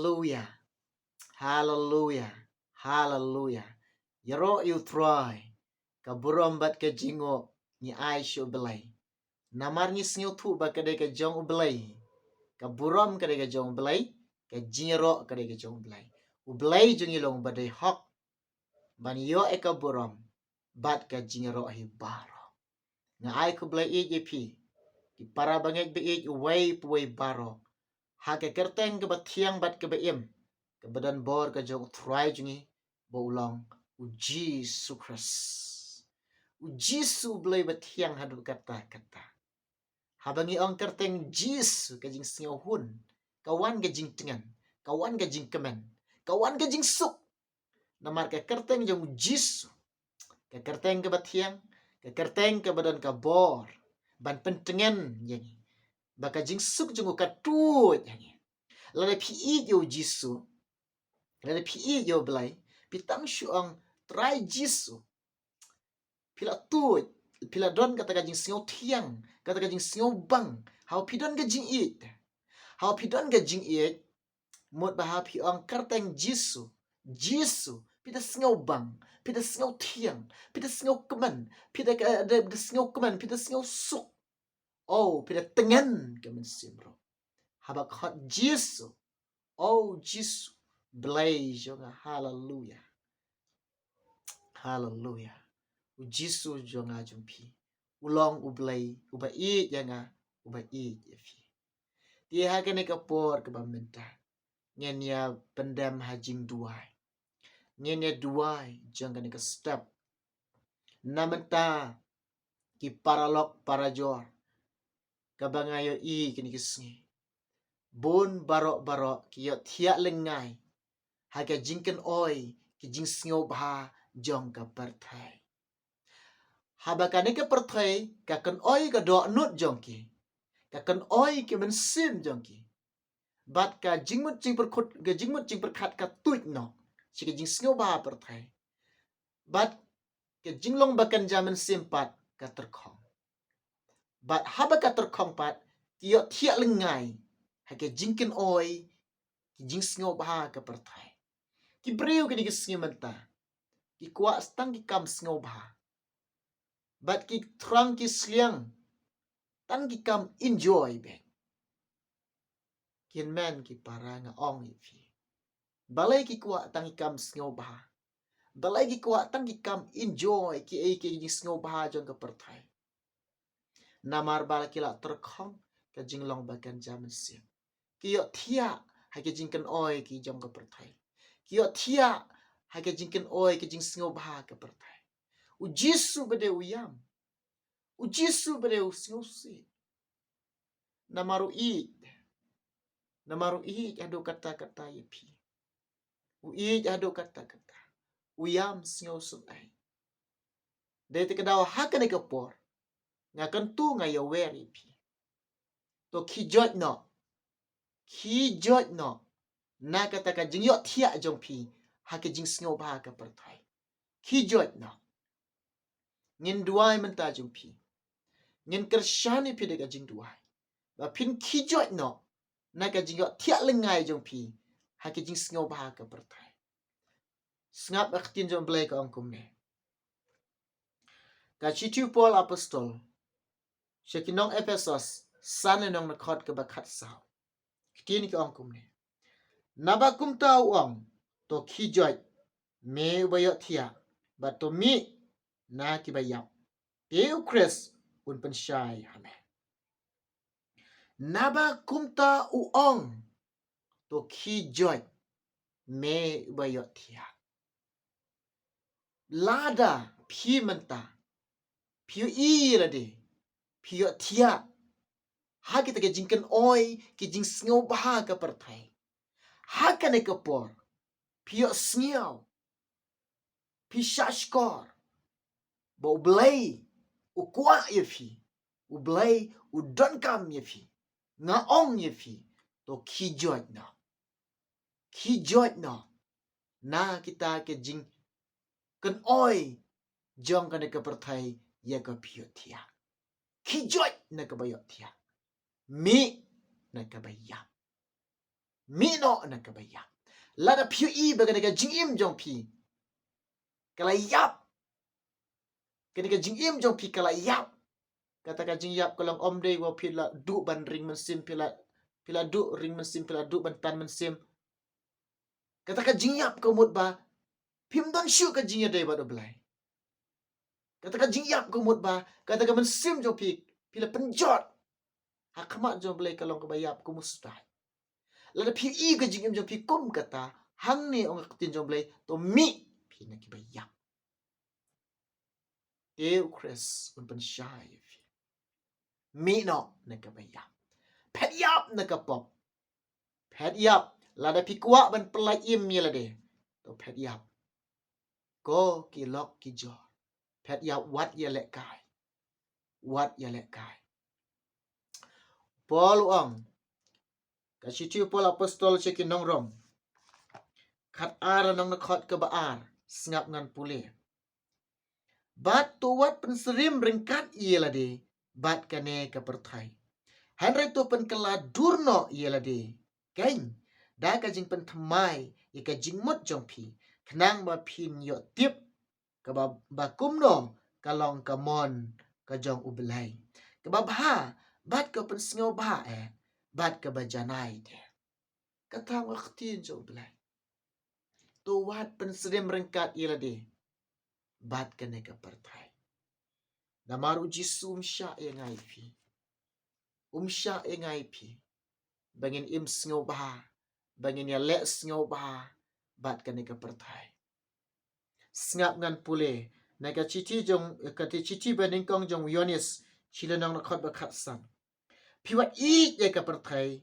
Hallelujah. Hallelujah. Hallelujah. Yaro you try. Kaburom bat ke jingo ni ai shu belai. Namar ni snyu tu ba kade ke jong belai. Kaburom kade ke jong belai. Ke jingro kade ke jong belai. Belai jungi long badai hok. Ban yo e kaburom bat ke jingro hi baro. Nga ai ku belai e pi. Ki para bangek be e way puway baro. Ha ke kerteng ke batiang bat ke beim. Ke badan bor ke jong try jungi bo ulang u Jesus Christ. U Jesus belai batiang hadu kata-kata. Habangi ong kerteng Jesus ke jing singaw hun. Kawan ke jing tengan. Kawan ke jing kemen. Kawan ke jing suk. Namar ke kerteng jong Jesus. Ke kerteng ke batiang. Ke kerteng ke badan ke bor. Ban pentengan yang baka jing suk jong ukatut yang lada pi yo Jesus. Lada pi yo belai. Pitang syuang try Jesus. Pila tut. Pila don kata kajing singaw tiang. Kata kajing singaw bang. Hau pidon kajing it. Hau pidon kajing it. Mut bahau piang kerteng Jesus. Jesus. Pita singaw bang. Pita singaw tiang. Pita singaw keman. Pita singaw keman. Pita singaw suk. Oh, pita tengan kemen simro. Habak hot Jesus. Oh, Jesus. Blaze jonga. Hallelujah. Hallelujah. Jesus jonga jumpi. Ulong ublay. Uba i janga. Uba i yafi. Dia hagen ke por ke Mynthlu. Ngenya pendam ha Jingduwai. Ngenya duai jangan ke step. Namenta ki paralok parajor. Kabangayo i kini kisngi. Bon barok-barok ki iohthiah lengai. Haga jingken oi ki jing sngo bha jong ka perthai. Habakane ke perthai ka kan oi ka do nut jong ki. Ka kan oi ki men sim jong ki. Bat ka jingmut jing perkhut ka jingmut jing perkhat ka tuit no. Si ka jing sngo bha perthai. Bat ka jinglong bakan jaman simpat ka terkhong. Bat haba ka terkhong pat ki iohthiah lengai. Haga jingken oi ki jing sngo bha ka perthai. Ki breu ki digisngi menta. Ki kuat stang ki kam sngo bha. Bat ki trang ki sliang. Tan ki kam enjoy be. Kien men ki paranga ong ifi. Balai ki kuat tang ki kam sngo bha. Balai ki kuat tang ki kam enjoy ki e ki jing sngo bha jong ka perthai. Namar bala ki la terkhong ka jinglong bakan jaman sim. Ki iohthiah ha ki jingkan oi ki jong ka perthai. Ki iohthiah ha ki jingkan oi ki jing sngo bha ka perthai. U Jesus bade uyam. U Jesus bade u sngo si. Namaru i. Namaru i ado kata-kata yapi. U i ado kata-kata. Uyam sngo sunai. Dai te kedaw hakane ke por. Ngakan tu ngaya wer yapi. To ki jot no. Ki jot no. Na kata ka jing iohthiah jong pi. Hake jing sngo bha ka perthai. Ki jot no. Jingduwai menta jong pi. Ngin kersyani pi de ka Jingduwai. Ba pin ki jot no. Na ka jing iohthiah lengai jong pi. Hake jing sngo bha ka perthai. Sngap aktin jong blai ka ongkum ne. Ka chitu Paul apostol. Syakinong Ephesus. Sana nong nakot ke bakat sao. Kitini ka ongkum ne. Nabakum tau ong. To ki jot. Me iohthiah. Ba to mi. Na ki bayap. Teu Chris. Un pensyai hame. Nabakum tau ong. To ki jot. Me iohthiah. Lada pi menta. Pi i lade. Pi iohthiah. Ha kita ke jingkan oi ki jing sngo bha ka perthai. Ha kane ke por. Pi sngiau. Pi syashkor. Ba u blai. U kwa yafi. U blai u donkam yafi. Nga ong yafi. To ki jot no. Ki jot no. Na kita ke jing kan oi jong kane ke perthai ya ka pi iohthiah. Ki jot na ka iohthiah. Mi na ka bayap. Mino na kabayap. Lada piu I baga ka jing im jong pi. Kala yap. Kena ka jing im jong pi kala yap. Kata ka jing yap kalau om dei wa pila du ban ring mensim pila du ring mensim pila du ban tan mensim. Kata ka jing yap ko mut ba pim don shu ka jing ya dei ba do belai. Kata ka jing yap ko mut ba kata ka mensim jong pi pila penjot. Hakmat jong belai kalau ka bayap ko mustah. Lada piu I ka jing im jong pi kum kata hang ni ong ka tin jong belai to mi pi na ki bayap. Deu Chris un pen shai. Mi no na ka bayap. Pet yap na ka pop. Pet yap. Lada pi kuak ban pelai im ye lade. To pet yap. Ko ki lok ki jor. Pet yap wat ye lek kai. Wat ye lek kai. Paul ong. Kasitu Paul apostol cekin nong rom. Kat ara nong nakot ke baar. Sengap ngan pulih. Bat tu wat penserim ringkat ye lade. Bat kane ke pertai. Henry tu pen kela durno ye lade. Kain. Da ka jing pen thamai. Ye ka jing mut jong pi. Kenang ba pin yo tip. Ka ba kumno. Kalong ka mon. Ka jong ubelai. Ka ba bha. Bat ka pen sengaw bha Bat ka ba janai de. Katang waktin jong ubelai. Tu wat pen serim ringkat ye lade. Bat kane ka pertai. Namar uji sumsya ye ngai pi. Umsya ye ngai pi. Bangin im sengaw bha. Bangin ya lek sengaw bha. Bat kane ka pertai. Sengap ngan pule. Naga citi jong kati citi banding kong jong Yonis. Sila nang nakot bakat sang. Piwat I ye ka pertai.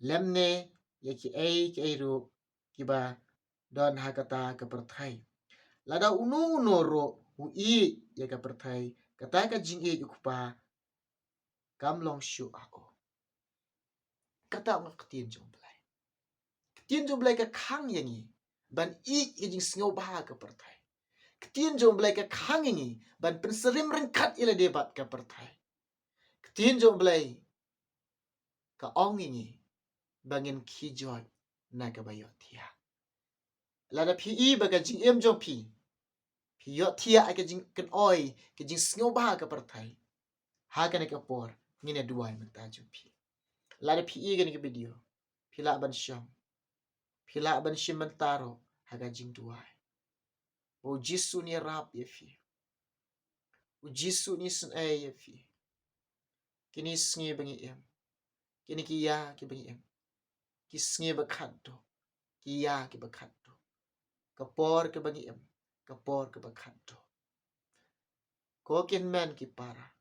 Lemne ye ki ai ru. Kiba don hakata ka pertai. Lada unu ro. I ye ka pertai. Kata ka jing I ukupa. Kamlong syu ako. Kata ang ketin jong belai. Ketin jong belai ka kang yangi. Ban I ye jing sengaw baha ka pertai. Ketin jong belai ka kang yangi. Ban penserim ringkat ila debat ka pertai. Ketin jong belai ka ong yangi. Bangin kijot na ka iohthiah. Lada pi I baga jing em jong pi. Pi iohthiah ka jing kan oi. Ka jing sengaw baha ka pertai. Haka na ka por. Ngina duwai mynta jong pi. Lada pi I gani ka video. Pila ban syam. Pila ban syam mentaro. Haga Jingduwai. O Jisu ni rap ye fi. O Jisu ni sun ye fi. Kini sngi bangi em. Kini kiya ki bangi em. Ki sngi bakat do. Kiya ki bakat do. Kapor ke bangi em. Kapor ke bakat do. Ko kin men ki para.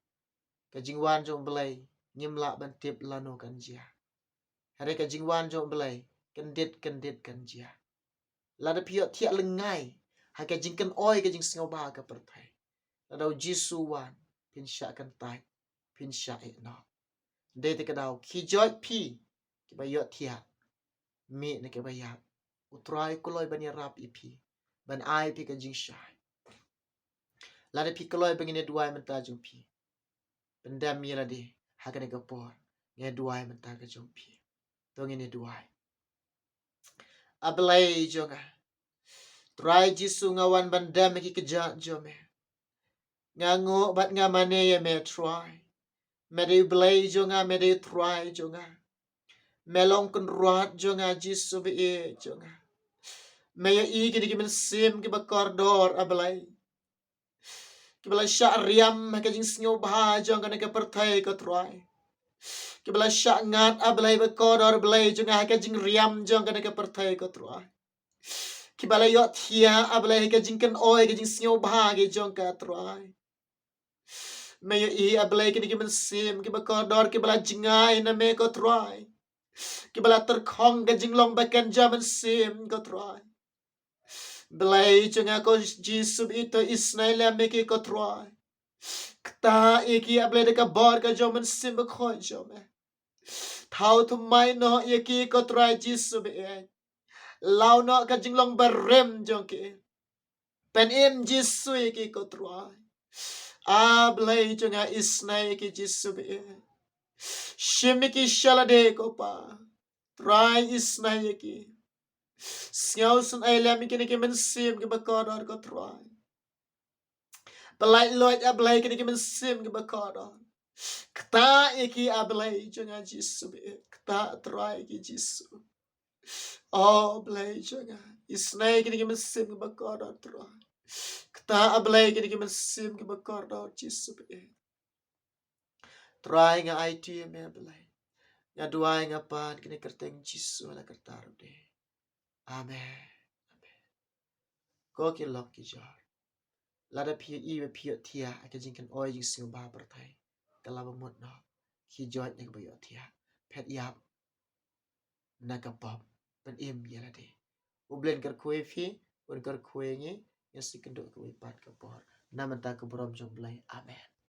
Ka jingwan jong belai. Nyimla ban tip lano kan jia. Hari ka jingwan jong belai. Kendit kan jia. Lada piyot tiak lengai. Haka jingkan oi ka jing sengaw baha ka pertai. Lada Jisu wan. Pin syak kan tai. Pin syak no. Dei te kadau kijot pi. Ki ba iohthiah. Mi na ki ba yap. Utrai kuloi ban rap ipi. Ban ai pi ka jing syai. Lada pi kuloi bangin duai mynta jong pi. Pendam mi lade. Haka ne kapor. Nge duai mynta ka jong pi. Tongin duai. Ablay jonga. Try Jisu ngawan bandam ki kejat jome. Ngango bat ngamane ya me try. Mede blay jonga mede try jonga. Melong kun ruat jonga Jisu be jonga. Maya I kini ki mensim ki bakordor ablay. Ki bala syak riam ka jing sngaw baha jonga ne ka pertai ko try. Ki bala syak ngat ablay bakordor blay jonga ka jing riam jonga ne ka pertai ko try. Ki bala iohthiah ablay ka jing kan oi ka jing sngaw baha ki jonga try. Maya I ablay kini ki mensim ki bakordor ki bala jingai na me ko try. Ki bala terkong ka jinglong bakan jaman sim ko try. Belai jonga ko Jisu ito isnay lame ki ko try. Kta iki ablay deka bor ka jaman sim ko jome. Tau tu mai no iki ko try Jisu be. Lau no ka jinglong barem jong ki. Pen im Jisu iki ko try. Ablay jonga isnay ki Jisu be. Shimiki shalade ko pa. Try is na yaki. Sngau sun ay lami kini ki mensim ki bakadar ko try. Belai Lord ablay kini ki mensim ki bakadar. Kta yaki ablay jangan Jisu be. Kta try ki Jisu. Oh ablay jangan. Isnay kini ki mensim ki bakadar try. Kta ablay kini ki mensim ki bakadar Jisu be. Try nga IT me ablay. Nga duay nga pan kini kerteng Jisu la kertaru de. Amen. Ko ki lok ki jar. Lada pia I ve pia tia aka jingkan oi jing sing ba pertai. Kalaba mot no. Ki jot nya ba iohthiah. Pet yap naka pop pen im yala de. Ublen kar kue fi un kar kue ngi yasi kenduk kue pat ka por. Naman ta ka borom jong blai. Amen.